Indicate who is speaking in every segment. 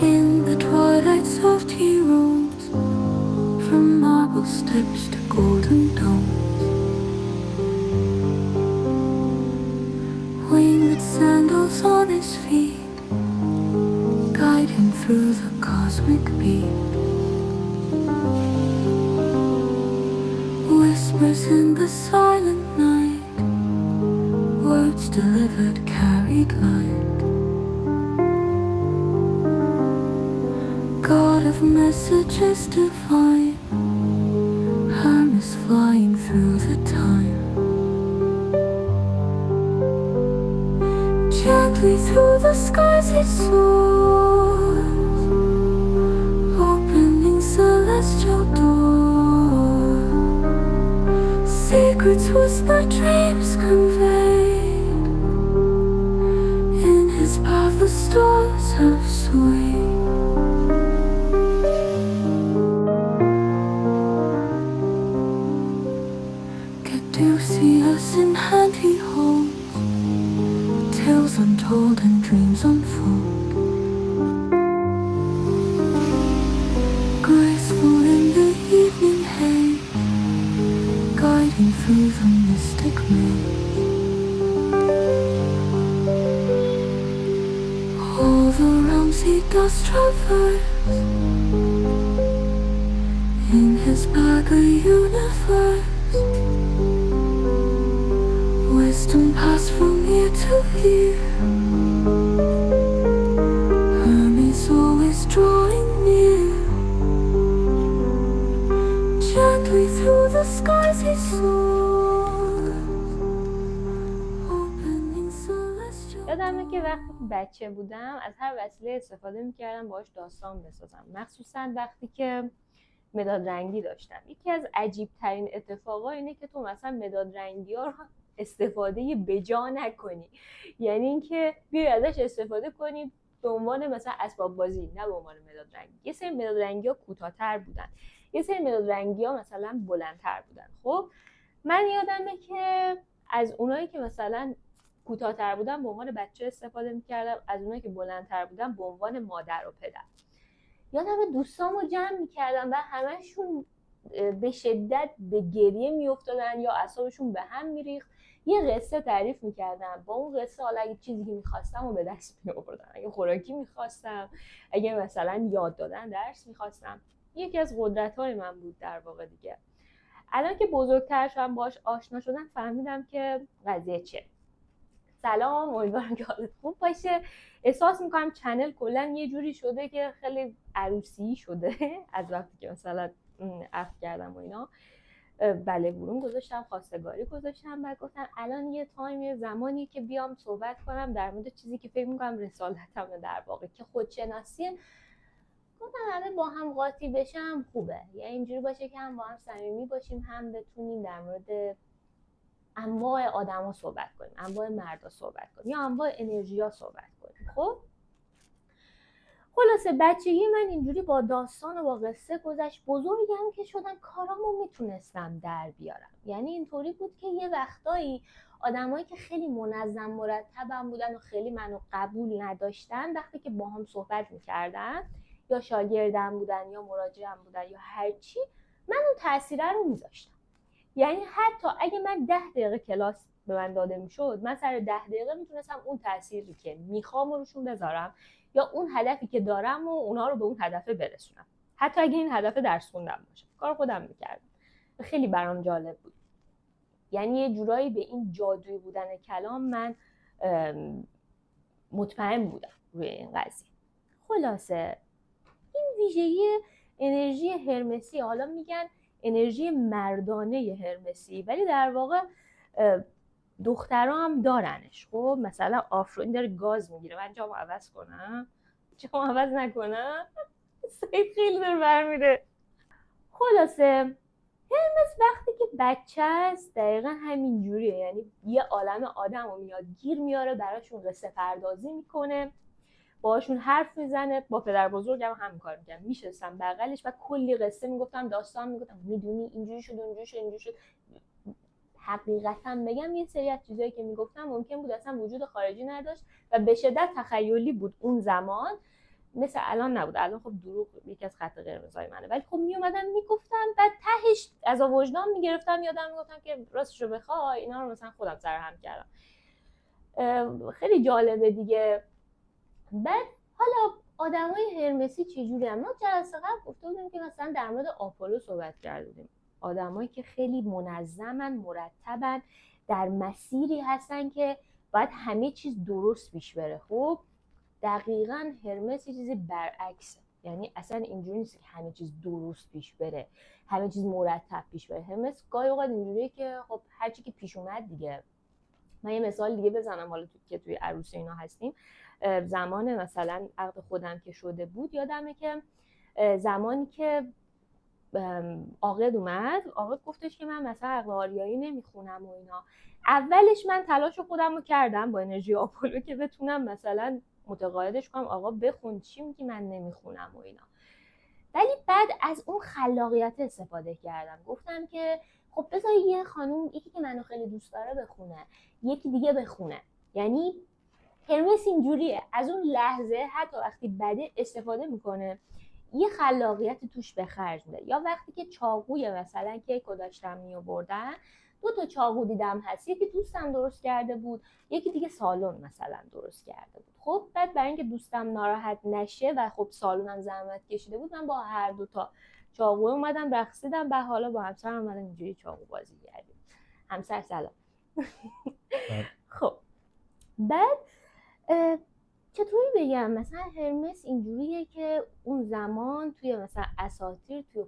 Speaker 1: In the twilight soft he roams, from marble steps to golden domes. Winged sandals on his feet guide him through the cosmic beat. Whispers in the silent night, words delivered carried light. God of messages divine, Hermes flying through the time. Gently through the skies he soars, opening celestial doors. Secrets whispered, dreams conveyed. In his path the stars have swayed. Caduceus in hand he holds, tales untold and dreams unfold. Graceful in the evening haze, guiding through the mystic maze. All the realms he does traverse, in his bag a universe. Wisdom passed from ear to ear, Hermes always drawing near. Gently through the skies he soars, opening celestial.
Speaker 2: یادمه که وقتی که بچه بودم از هر وسیله استفاده میکردم باهاش داستان بسازم، مخصوصا وقتی که مداد رنگی داشتم. یکی از عجیب ترین اتفاقا اینه که تو مثلا مداد رنگی ها رو استفاده بجا نکنی، یعنی اینکه بیای ازش استفاده کنی به عنوان مثلا اسباب بازی، نه به عنوان مداد رنگی. یه سری مداد رنگی ها کوتاه‌تر بودن، یه سری مداد رنگی ها مثلا بلندتر بودن. خب من یادمه که از اونایی که مثلا کوتاه‌تر بودن به عنوان بچه استفاده می‌کردم، از اونایی که بلندتر بودن به عنوان مادر و پدر. یادمه دوستامو جمع می‌کردم و همه‌شون به شدت به گریه میافتادن یا اعصابشون به هم میریخت. یه قصه تعریف میکردم، با اون قصه حالا اگه چیزی که میخواستم رو به دست میآوردم، اگه خوراکی میخواستم، اگه مثلا یاد دادن درس میخواستم. یکی از قدرت‌های من بود در واقع دیگه. الان که بزرگتر شدم باهاش آشنا شدم فهمیدم که قضیه چیه. سلام، امیدوارم که حالت خوب باشه. احساس میکنم چنل کلا یه جوری شده که خیلی عروسی شده از وقتی که مثلا عفو کردم و اینا. بله برون گذاشتم، خواستگاری گذاشتم و گفتم الان یه تایم زمانی که بیام صحبت کنم در مورد چیزی که فکر میکنم رسالتمه در واقع، که خودشناسیه. گفتم همه با هم قاطی بشم خوبه، یعنی اینجوری باشه که هم با هم صمیمی باشیم، هم بتونیم در مورد انواع آدما صحبت کنیم، انواع مردا صحبت کنیم یا انواع انرژی‌ها صحبت کنیم. خب خلاصه بچگی من اینجوری با داستان و با قصه گذشت. بزرگم که شدم کارامو میتونستم در بیارم، یعنی اینطوری بود که یه وقتایی آدمایی که خیلی منظم مرتبم بودن و خیلی منو قبول نداشتن، وقتی که با هم صحبت میکردن یا شاگردم بودن یا مراجعم بودن یا هرچی، من اون تأثیره رو میذاشتم. یعنی حتی اگه من 10 دقیقه کلاس به من داده میشد، من سر 10 دقیقه میتونستم اون تأثیری که میخوام روشون بذارم یا اون هدفی که دارم و اونا رو به اون هدف برسونم، حتی اگه این هدف درس خوندن باشه. کار خودم میکردم. خیلی برام جالب بود، یعنی یه جورایی به این جادویی بودن کلام من مطمئن بودم روی این قضیه. خلاصه این ویژگی انرژی هرمسی، حالا میگن انرژی مردانه هرمسی، ولی در واقع دخترها هم دارنش. خب مثلا آفرین داره گاز میگیره، من جامو عوض کنم؟ جامو عوض نکنم؟ سیف خیلی داره برمیره. خلاصه هرمس وقتی که بچه است دقیقا همین جوریه، یعنی یه عالم آدم رو میاد گیر میاره، براشون قصه پردازی میکنه، باشون حرف میزنه. با پدر بزرگم هم کار میکنم، میشستم بغلش و کلی قصه میگفتم، داستان میگفتم، میدونی اینجوری شد اونجوری شد اینجوری شد. حقیقتا بگم یه سری از چیزایی که میگفتم ممکن بود اصلا وجود خارجی نداشت و به شدت تخیلی بود اون زمان، مثل الان نبود. الان خب دروغ یکی از خط قرمزای منه، ولی خب میومدم میگفتم، بعد تهش از وجدان میگرفتم، یادم میگفتم که راستشو بخوای اینا رو مثلا خودم سرهم کردم. خیلی جالبه دیگه. بعد حالا آدمای هرمسی چجوری هم؟ ما جلسه قبل گفته بودیم که مثلا در مورد آپولو صحبت کرده بودیم، آدمایی که خیلی منظمن، مرتبن، در مسیری هستن که باید همه چیز درست پیش بره. خب دقیقاً هرمس یه چیزی برعکسه، یعنی اصلا اینجوری نیست که همه چیز درست پیش بره، همه چیز مرتب پیش بره. هرمس گاهی اوقات اینجوریه که خب هر چی که پیش اومد دیگه. من یه مثال دیگه بزنم، حالا که توی عروسی اینا هستیم، زمان مثلا عقد خودم که شده بود، یادمه که زمانی که عاقد اومد، عاقد گفتش که من مثلا عقد آریایی نمیخونم و اینا. اولش من تلاش خودم رو کردم با انرژی آپولو که بتونم مثلا متقاعدش کنم آقا بخون، چی میگی من نمیخونم و اینا. ولی بعد از اون خلاقیت استفاده کردم، گفتم که خب بذار یه خانوم، یکی که منو خیلی دوست داره بخونه، یکی دیگه بخونه. یعنی هرمس اینجوریه، از اون لحظه حتی وقتی بده استفاده میکنه، یه خلاقیت توش به خرج میده. یا وقتی که چاقوی مثلا کیکو داشتم میآوردن، 2 چاقو دیدم هست، یکی دوستم درست کرده بود، یکی دیگه سالن مثلا درست کرده بود. خب بعد برای اینکه دوستم ناراحت نشه و خب سالنم زحمت کشیده بود، من با هر 2 چاقو اومدم رقصیدم، بعد حالا با همسرم اومدم اینجوری چاقو بازی کردیم. همسر سلام. خب بعد چطوری بگم، مثلا هرمس اینجوریه که اون زمان توی مثلا اساطیر، توی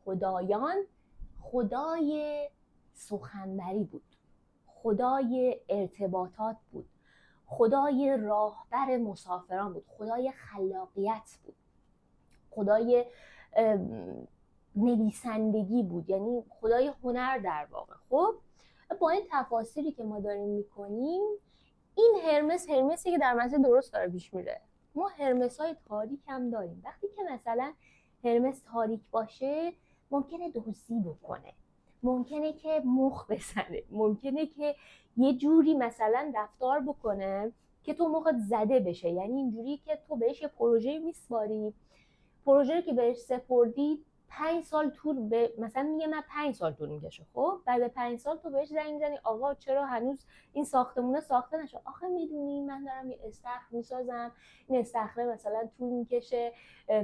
Speaker 2: خدایان خدای سخنوری بود، خدای ارتباطات بود، خدای راهبر مسافران بود، خدای خلاقیت بود، خدای نویسندگی بود، یعنی خدای هنر در واقع. خب با این تفاسیری که ما داریم میکنیم، این هرمسی که در مسیر درست داره پیش میره. ما هرمس‌های تاریک هم داریم. وقتی که مثلا هرمس تاریک باشه، ممکنه دزدی بکنه، ممکنه که مخ بزنه، ممکنه که یه جوری مثلا رفتار بکنه که تو مخت زده بشه. یعنی اینجوری که تو بهش یه پروژه میسپاری، پروژه که بهش سپردی 5 سال طول مثلا میگه من 5 سال طول میکشه. خب بعد 5 سال تو بهش زنگ میزنی آقا چرا هنوز این ساختمونه ساخته نشد؟ آخه میدونی من دارم یه استخر میسازم، این استخره مثلا طول میکشه،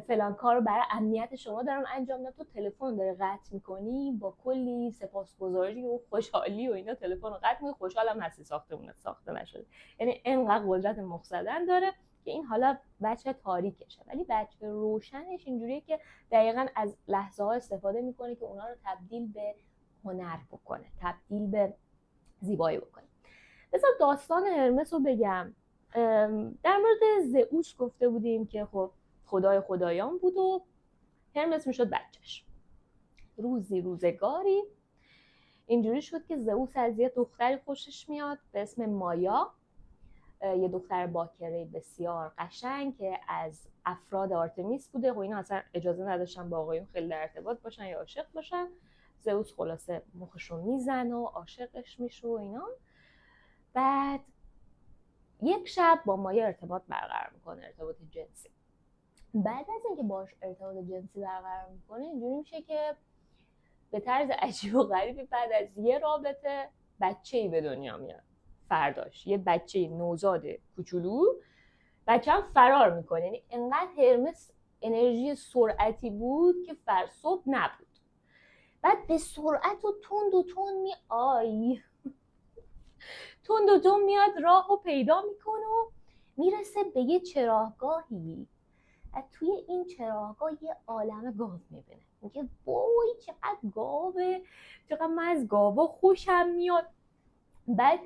Speaker 2: فلان کارو برای امنیت شما دارم انجام میدم. تو تلفن داره قطع میکنی، با کلی سپاسگزاری و خوشحالی و اینا تلفن رو قطع میکنی، خوشحالم هستی ساختمونه ساخته نشده. یعنی انقدر قدرت مخ زدن داره که این حالا بچه تاریکشه. ولی بچه روشنش اینجوریه که دقیقاً از لحظه ها استفاده میکنه که اونا رو تبدیل به هنر بکنه، تبدیل به زیبایی بکنه. بذار داستان هرمس رو بگم. در مورد زئوس گفته بودیم که خب خدای خدایان بود و هرمس میشد بچهش. روزگاری اینجوری شد که زئوس از یه دختری خوشش میاد به اسم مایا، یه دختر باکره بسیار قشنگ که از افراد آرتمیس بوده و اینا اصلا اجازه نداشتن با آقایون خیلی در ارتباط باشن یا عاشق باشن. زئوس خلاصه مخشو میزنه و عاشقش میشه و اینا. بعد یک شب با مایا ارتباط برقرار میکنه، ارتباط جنسی. بعد از اینکه باش ارتباط جنسی برقرار میکنه، اینجوری میشه که به طرز عجیب و غریبی بعد از یه رابطه بچه‌ای به دنیا میاد. فرداش یه بچه نوزاد کوچولو، بچه هم فرار میکنه. یعنی انقدر هرمس انرژی سرعتی بود که صبح نبود. بعد به سرعت و تند و تند میاد راه رو پیدا میکنه و میرسه به یه چراگاهی. و توی این چراگاه یه عالمه گاو میبینه. میگه وای چقدر گاوه، چقدر من از گاوا خوشم میاد. بعد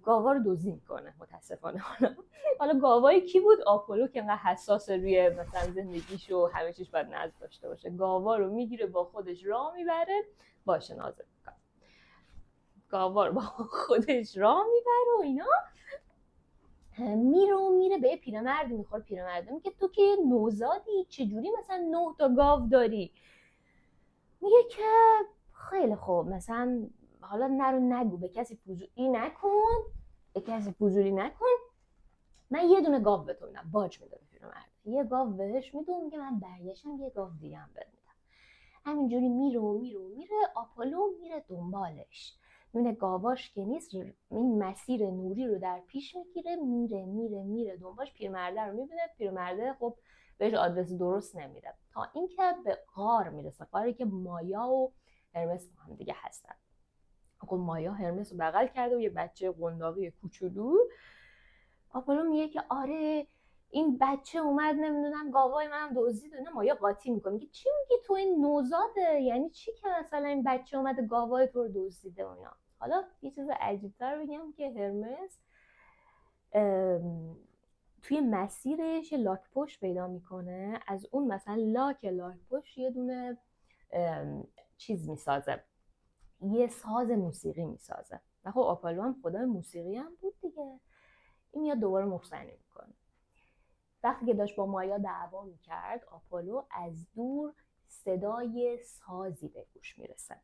Speaker 2: گاوا رو دزدی میکنه متاسفانه. حالا گاوای کی بود؟ آپولو که انقدر حساس روی مثلا زندگیش و همه چیش باید نظم داشته باشه. گاوا رو میگیره با خودش راه میبره، باشه نازه میکنه. گاوا رو با خودش راه میبره و اینا. میره به پیرمردی میخوره. پیرمرد میگه تو که نوزادی چجوری مثلا 9 تا گاو داری؟ میگه که خیلی خوب، مثلا حالا نرو نگو، به کسی فضولی نکن، من یه دونه گاو به تو میدم، باج میدم. پیرمرد. یه گاو بهش میده، میگه من برگشتم یه گاو دیگه هم بهت میدم. همینجوری میره. آپولو میره دنبالش، میبینه گاواش که نیست، این مسیر نوری رو در پیش میگیره، میره دنبالش. پیرمرده رو میبینه، پیرمرده خب بهش آدرس درست نمیده تا اینکه به غار میرسه، غاری که مایا و هرمس با هم دیگه هستن. خب مایا هرمس رو بغل کرده و یه بچه قنداقی کوچولو. آپولو میگه که آره این بچه اومد نمیدونم گاوای منم دزدید. نه مایا قاطی میکنه، میگه چی میگی تو، این نوزاده، یعنی چی که مثلا این بچه اومده گاوای تو رو دزدیده و اینا. حالا یه چیز عجیب‌تر بگم که هرمس توی مسیرش یه لاک پشت پیدا میکنه، از اون مثلا لاک پشت یه دونه چیز میسازه، یه ساز موسیقی میسازه. و خب آپولو هم خدای موسیقی هم بود دیگه. این میاد دوباره مخزنی میکنه. وقتی که داشت با مایا دعوا میکرد، آپولو از دور صدای سازی به گوش میرسه.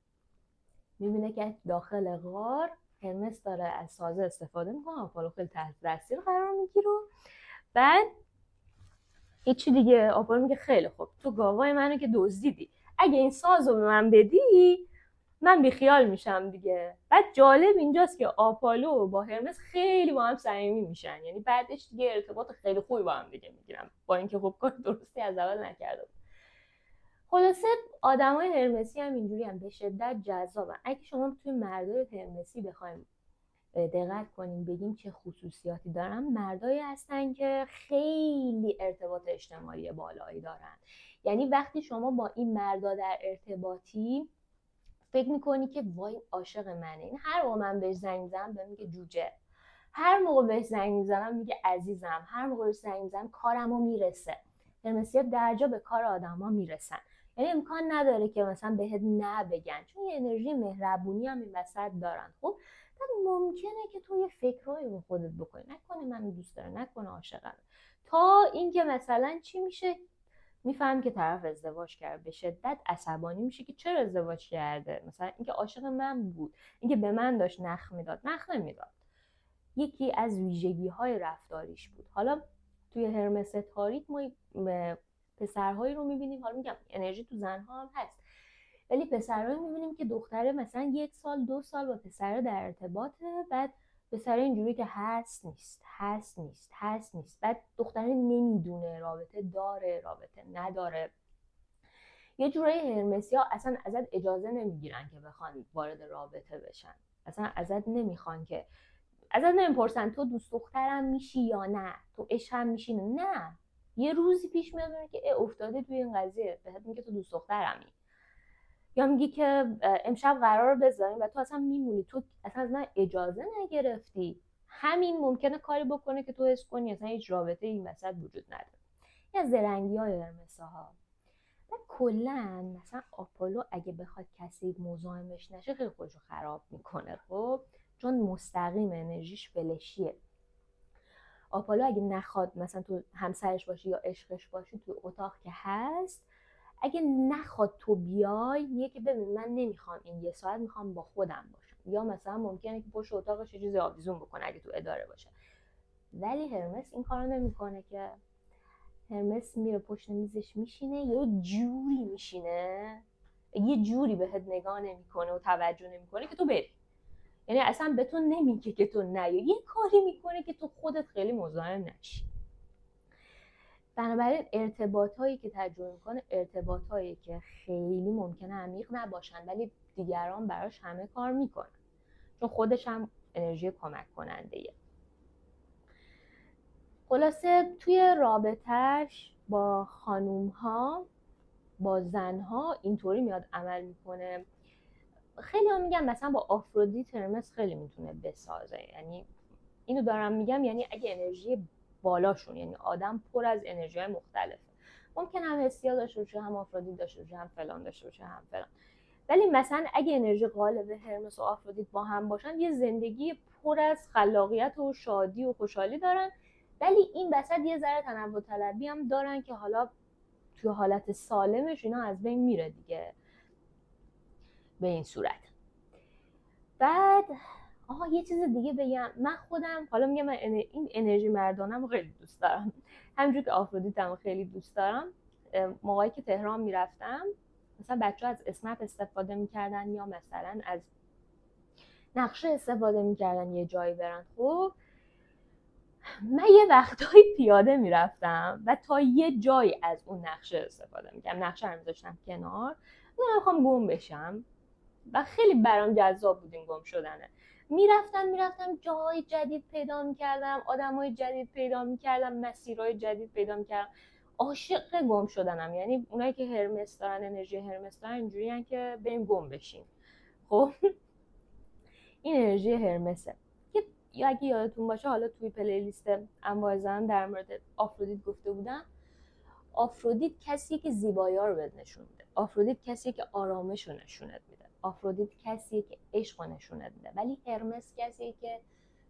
Speaker 2: میبینه که داخل غار هرمس داره از سازه استفاده میکنه. آپولو خیلی تحت تاثیر قرار میگیره. بعد هیچی دیگه، آپولو میگه خیلی خوب، تو گاوای منو که دزدیدی، اگه این سازو به من بدی من بیخیال میشم دیگه. بعد جالب اینجاست که آپولو با هرمس خیلی با هم صمیمی میشن، یعنی بعدش دیگه ارتباط خیلی خوبی با هم دیگه میگیرن، با اینکه خب کار درستی از اول نکرده بود. خلاصه آدمای هرمسی هم اینجوری هم به شدت جذابن. اگه شما توی مردای هرمسی بخوایم دقت کنیم بگیم چه خصوصیاتی دارن، مردایی هستن که خیلی ارتباط اجتماعی بالایی دارن. یعنی وقتی شما با این مردا در ارتباطی فکر میکنی که وای عاشق منه، این هر موقع من بهش زنگ میزنم بهم میگه جوجه، هر موقع بهش زنگ میزنم میگه عزیزم، هر موقع بهش زنگ میزنم کارمو میرسه. هرمسی‌ها درجا به کار آدما میرسن، یعنی امکان نداره که مثلا بهت نه بگن، چون یه انرژی مهربونی هم این وسط دارن. خب ممکنه که تو یه فکرایی رو خودت بکنی، نکنه من دوست داره، نکنه عاشقم، تا اینکه مثلا چی میشه، میفهم که طرف ازدواج کرد، به شدت عصبانی میشه که چرا ازدواج کرده، مثلا اینکه عاشق من بود، اینکه به من داشت نخ میداد، نخ نمیداد، یکی از ویژگی‌های رفتاریش بود. حالا توی هرمس تاریک ما پسرهایی رو میبینیم، حالا میگم انرژی تو زنها هم هست، ولی پسرهایی میبینیم که دختره مثلا 1 سال 2 سال با پسره در ارتباطه، بعد پسره اینجوری که هست نیست، بعد دختره نمیدونه رابطه داره رابطه نداره. یه جورایی هرمسی‌ها اصلا ازت اجازه نمیگیرن که بخوان وارد رابطه بشن، اصلا ازت نمیخوان، که ازت نمیپرسن تو دوست دخترم میشی یا نه، تو عشقم میشی نه. یه روزی پیش میاد که افتاده توی این قضیه، بهت میگه تو دوست دخترمی، یا میگی که امشب قرار بذاریم و تو اصلا میمونی، تو اصلا از من اجازه نگرفتی. همین ممکنه کاری بکنه که تو حس کنی اصلا هیچ رابطه این وسط وجود نداره. این از زرنگی‌های هرمس‌ها. و کلا مثلا آپولو اگه بخواد کسی مزاحمش نشه خیلی خودشو خراب میکنه، خب چون مستقیم انرژیش فلشیه. آپولو اگه نخواد مثلا تو همسرش باشی یا عشقش باشی تو اتاق که هست، اگه نخواد تو بیای میگه که ببین من نمیخوام این 1 ساعت، میخوام با خودم باشم، یا مثلا ممکنه که پشت اتاقش یه چیزی آویزون بکنه اگه تو اداره باشه. ولی هرمس این کارو نمیکنه که. هرمس میره پشت میزش میشینه، یه جوری میشینه، یه جوری بهت نگاه نمیکنه و توجه نمیکنه که تو بری، یعنی اصلا به تو نمیگه که تو نیا، یه کاری میکنه که تو خودت خیلی مزاحم نشی. بنابراین ارتباطایی که تجربه میکنه ارتباطایی که خیلی ممکنه عمیق نباشن، ولی دیگران براش همه کار میکنن، چون خودش هم انرژی کمک کننده‌ایه. خلاصه توی رابطه‌اش با خانوم‌ها، با زنها اینطوری میاد عمل میکنه. خیلی هم میگن مثلا با آفرودیت هرمس خیلی میتونه بسازه، یعنی اینو دارم میگم، یعنی اگه انرژی بالاشون، یعنی آدم پر از انرژی‌های مختلفه، ممکن هم حسیا داشته باشه، هم آفرودیت داشته باشه، هم فلان داشته باشه، هم فلان، ولی مثلا اگه انرژی غالب هرمس و آفرودیت با هم باشن یه زندگی پر از خلاقیت و شادی و خوشحالی دارن، ولی این وسط یه ذره تنوع طلبی هم دارن که حالا توی حالت سالمش اینا از بین میره دیگه به این صورت. بعد یه چیز دیگه بگم، من خودم حالا میگم من این انرژی مردانم رو خیلی دوست دارم، همونجور که آفرودیتم خیلی دوست دارم. موقعی که تهران میرفتم مثلا بچه‌ها از اسنپ استفاده میکردن یا مثلا از نقشه استفاده میکردن یه جایی برن. خب من یه وقتایی پیاده میرفتم و تا یه جایی از اون نقشه استفاده میکردم، نقشه رو میذاشتم کنار، من میخوام گم بشم و خیلی برام جذاب بود این گم شدنه. میرفتم جاهای جدید پیدا میکردم، آدمای جدید پیدا میکردم، مسیرهای جدید پیدا میکردم. عاشق گم شدنم، یعنی اونایی که هرمس دارن، انرژی هرمس دارن، اینجوریان که بریم گم بشیم. خب این انرژی هرمسه که اگه یادتون باشه حالا توی پلیلیست انواع زن در مورد آفرودیت گفته بودم. آفرودیت کسیه که زیبایی‌ها رو بهت نشون میده، آفرودیت کسیه که آرامش رو نشونت میده، آفرودیت کسیه که عشق رو نشونت میده. ولی هرمس کسیه که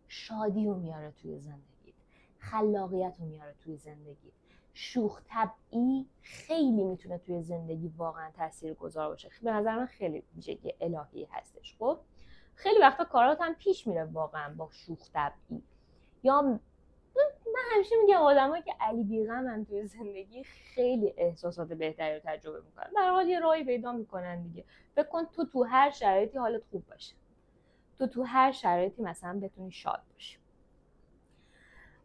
Speaker 2: شادی رو میاره توی زندگیت، خلاقیت رو میاره توی زندگیت، شوخ طبعی خیلی میتونه توی زندگی واقعا تاثیرگذار باشه. به نظر من خیلی ویژگی الهی هستش. خب خیلی وقتا کارات هم پیش میره واقعا با شوخ طبعی. یا من همیشه میگم آدمایی که علی بیغمن توی زندگی خیلی احساسات بهتری رو تجربه میکنن. به هر حال یه راهی پیدا میکنن دیگه. فکر کن تو هر شرایطی حالت خوب باشه، تو هر شرایطی مثلا بتونی شاد باشی.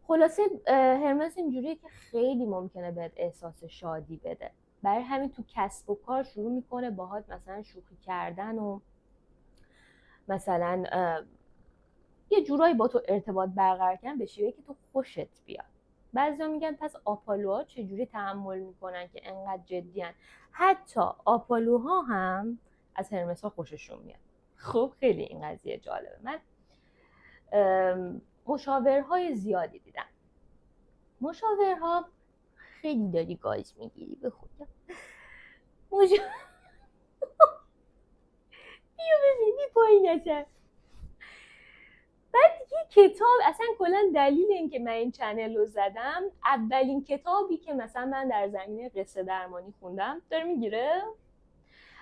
Speaker 2: خلاصه هرمس اینجوریه که خیلی ممکنه بهت احساس شادی بده، برای همین تو کسب و کار شروع میکنه باهات مثلا شوخی کردن و مثلا یه جورایی با تو ارتباط برقرار کردن به شیوهی که تو خوشت بیاد. بعضیا میگن پس آپولوها چجوری تحمل میکنن که انقدر جدیان؟ حتی آپولوها هم از هرمس‌ها خوششون میاد. خب خیلی این قضیه جالبه. من مشاورهای زیادی دیدم. مشاورها خیلی داری گاز میگیری به خدا. بیا ببینی پایین نشن. بعد یه کتاب، اصلا کلا دلیل این که من این چنل رو زدم، اولین کتابی که مثلا من در زمینه قصه درمانی خوندم، داره میگیره؟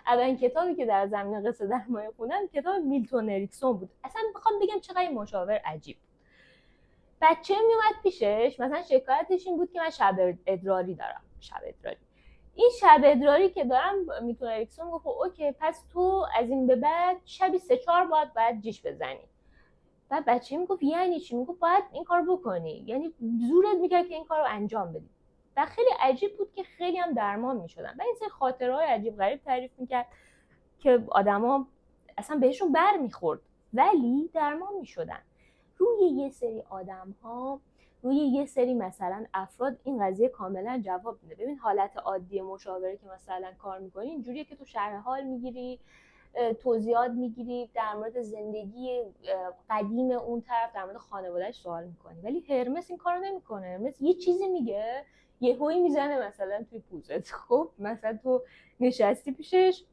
Speaker 2: اولین کتابی که در زمینه قصه درمانی خوندم کتاب میلتون اریکسون بود. اصلا میخوام بگم چقدر مشاور عجیب. بچه میومد پیشش مثلا شکایتش این بود که من شب ادراری دارم. این شب ادراری که دارم، میلتون اریکسون گفت اوکی پس تو از این به بعد شبی 3-4 باید جیش بزنی. بعد بچه میگفت یعنی چی؟ میگفت باید این کار بکنی، یعنی زورت میکرد که این کار رو انجام بدی. و خیلی عجیب بود که خیلی هم درمان میشدن. و این سری خاطرهای عجیب غریب تعریف میکرد که آدما اصلا بهشون بر میخورد ولی درمان میشدن. روی یه سری آدم‌ها، روی یه سری مثلا افراد این قضیه کاملا جواب میده. ببین حالت عادی مشاوره که مثلا کار میکنی اینجوریه که تو شرح حال میگیری، توضیحات میگیری، در مورد زندگی قدیم اون طرف، در مورد خانوادهش سوال میکنی. ولی هرمس این کارو نمیکنه. هرمس یه چیزی میگه، یه هوی میزنه مثلا توی پوزت. خب مثلا تو نشستی پیشش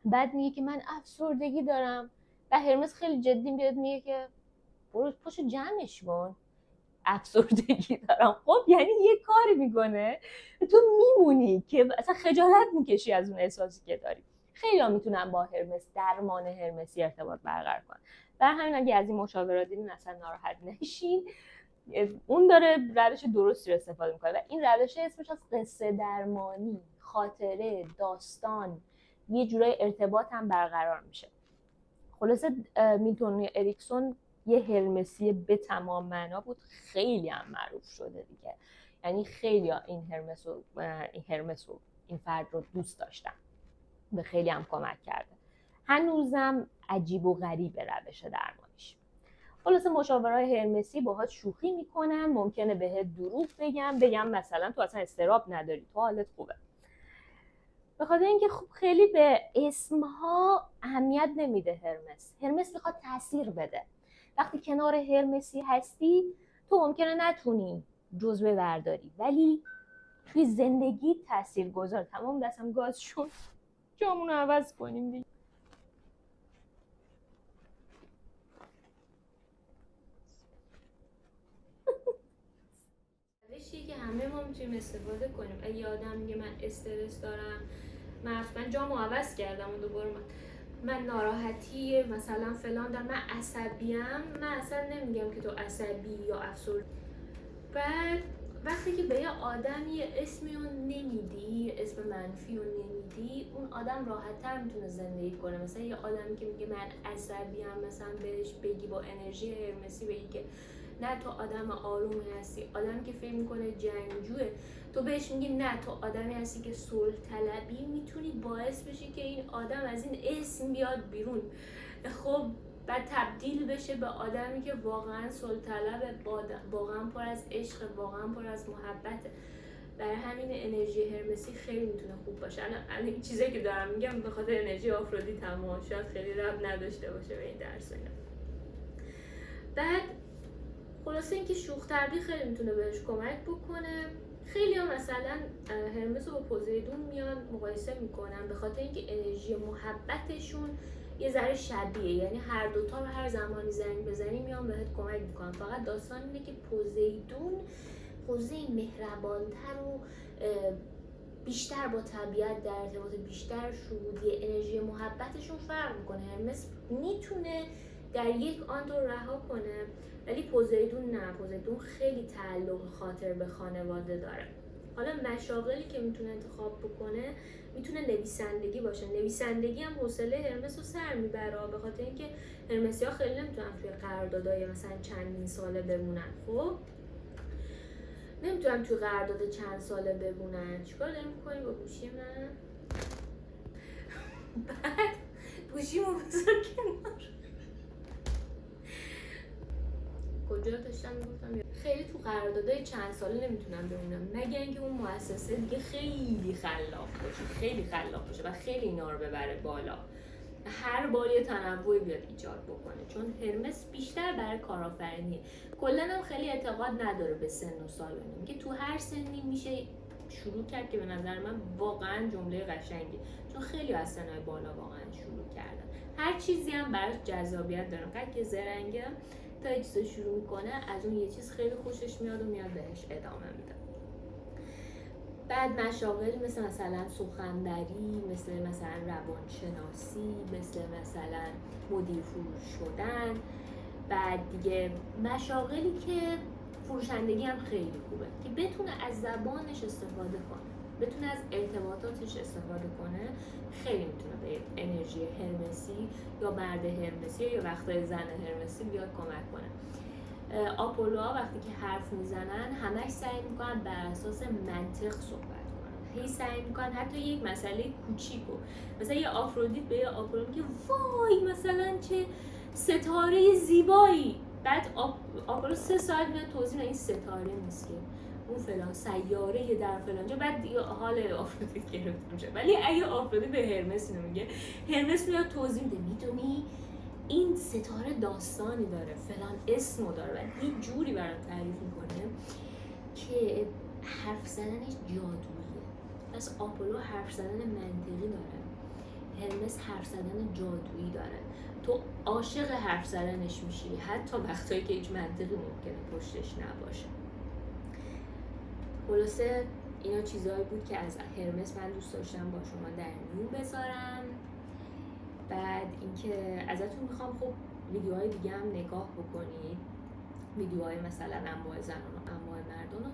Speaker 2: بعد میگه که من افسردگی دارم و هرمس خیلی جدی بیاد میگه که برو پاشو جمعش کن، افسردگی دارم. خب یعنی یه کاری میکنه تو میمونی که اصلا خجالت میکشی از اون احساسی که داری. خیلی ها میتونن با هرمس، درمان هرمسی ارتباط برقرار کنن. برای همین اگه از این مشاورات دیدین اصلا ناراحت نشین، اون داره روش درستی رو استفاده میکنه و این روش اسمش از قصه درمانی، خاطره، داستان، یه جورای ارتباط هم برقرار میشه. خلاصه میلتون اریکسون یه هرمسی به تمام معنا بود، خیلی هم معروف شده دیگه. یعنی خیلی ها این هرمس رو این فرد رو دوست داشتن، به خیلی هم کمک کرده. هنوزم عجیب و غریب روش درمانیش. خلاصه مشاورای هرمسی باهات شوخی میکنن، ممکنه بهت دروغ بگم مثلا تو اصلا اضطراب نداری، تو حالت خوبه. به خاطر اینکه خب خیلی به اسمها اهمیت نمیده. هرمس میخواد تاثیر بده. وقتی کنار هرمسی هستی تو ممکنه نتونی جزوه برداری ولی توی زندگی تاثیر گذار. تمام دستم گاز شد، جامون رو عوض کنیم دیگه. روشی که همه ما میتونیم استفاده کنیم. اگه آدم میگه من استرس دارم، من جامو عوض کردم و دوباره من من ناراحتی مثلا فلان دارم، من عصبیم، من اصلا نمیگم که تو عصبی یا افسرده. بعد وقتی که به یه آدم یه اسمی رو نمیدی، اسم منفی رو نمیدی، اون آدم راحت‌تر میتونه زندگی کنه. مثلا یه آدمی که میگه من عصبیم، مثلا بهش بگی با انرژی هرمسی بگی که نه تو آدم آرومی هستی، آدمی که فکر میکنه جنگجوه، تو بهش میگی نه تو آدمی هستی که صلح طلبی، میتونی باعث بشی که این آدم از این اسم بیاد بیرون. خب بعد تبدیل بشه به آدمی که واقعا صلح طلبه، واقعا پر از عشق، واقعا پر از محبته. برای همین انرژی هرمسی خیلی میتونه خوب باشه. الان این چیزایی که دارم میگم به خاطر انرژی آفرودیت هم شاید خیلی ربط نداشته باشه به این درس. بعد خلاصه اینکه شوخ طبعی خیلی میتونه بهش کمک بکنه. خیلی ها مثلا هرمس رو با پوزیدون میان مقایسه میکنن به خاطر اینکه انرژی محبتشون یه ذره شبیه، یعنی هر دوتا رو هر زمانی زنگ بزنی میان بهت کمک میکنن. فقط داستان اینه که پوزیدون حوزه مهربانتر و بیشتر با طبیعت در ارتباط، بیشتر شهودی، انرژی محبتشون فرق میکنه. هرمس میتونه در یک آن رو رها کنه، ولی پوزیدون نه. پوزیدون خیلی تعلق خاطر به خانواده داره. حالا مشاغلی که میتونه انتخاب بکنه میتونه نویسندگی باشه. نویسندگی هم حوصله هرمس رو سر میبره، به خاطر اینکه هرمسی ها خیلی نمیتونن توی قراردادهای مثلا چندین ساله بمونن. خب نمیتونن توی قرارداد چند ساله بمونن. چیکار داری میکنی با گوشی من؟ بعد گوشیمو بذار کنار. کجا داشتم میگفتم؟ خیلی تو قراردادهای چند ساله نمیتونم بمونم، مگه اینکه اون مؤسسه دیگه خیلی خلاق باشه و خیلی اینا رو ببره بالا، هر بار یه تنوعی بیاد ایجاد بکنه. چون هرمس بیشتر برای کارآفرینیه. کلا هم خیلی اعتقاد نداره به سن و سال، میگه تو هر سنی میشه شروع کرد، که به نظر من واقعا جمله قشنگی، چون خیلی از سنهای بالا واقعا شروع کردن. هر چیزی هم براش جذابیت داره، انقدر که زرنگه تا یه چیز شروع میکنه از اون یه چیز خیلی خوشش میاد و میاد بهش ادامه میده. بعد مشاغل مثلا سخنوری، مثلا روانشناسی، مثلا مدیر فروش شدن. بعد دیگه مشاغلی که فروشندگی هم خیلی خوبه که بتونه از زبانش استفاده کنه، بتونه از ارتباطاتش استفاده کنه. خیلی میتونه به انرژی هرمسی یا مرد هرمسی یا وقتای زن هرمسی بیاد کمک کنه. آپولوها وقتی که حرف میزنن همش سعی میکنن بر اساس منطق صحبت کنن، هی سعی میکنن حتی یک مسئله کوچیکو، مثلا یه آفرودیت به یه آپولو میگه وای مثلا چه ستاره زیبایی، بعد آپولو 3 ساعت میاد توضیح میده این ستاره نیست که اون فلان سیاره در فلان جا، بعد دیگه حال آفرودیت گرفته میشه. ولی اگه آفرودیت به هرمس اینو میگه، هرمس میاد توضیح میده، میدونی این ستاره داستانی داره، فلان اسمو داره، و یه جوری برات تعریف میکنه که حرف زدنش جادوییه. پس آپولو حرف زدن منطقی داره، هرمس حرف زدن جادویی داره. تو عاشق حرف زدنش میشی حتی وقتایی که هیچ منطقی ممکنه پشتش نباشه. خلاصه اینا چیزایی بود که از هرمس من دوست داشتم با شما در میون بذارم. بعد اینکه ازتون میخوام خب ویدیوهای دیگه هم نگاه بکنید، ویدیوهای مثلا انواع زنان و انواع مردان.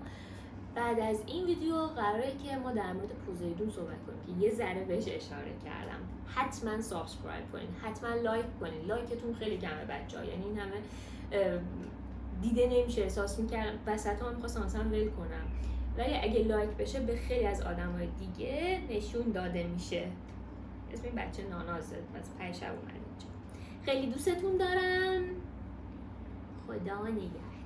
Speaker 2: بعد از این ویدیو قراره که ما در مورد پوزیدون صحبت کنیم که یه ذره بهش اشاره کردم. حتما سابسکرایب کنین، حتما لایک کنین. لایکتون خیلی کمه بچه‌ها، یعنی این همه دیده نمیشه. احساس میکردم وسطا میخواستم مثلا ول کنم، ولی اگه لایک بشه به خیلی از آدم‌های دیگه نشون داده میشه. اسم این بچه نانازه، پس 5 شب اومد اینجا. خیلی دوستتون دارم. خدا نگهدار.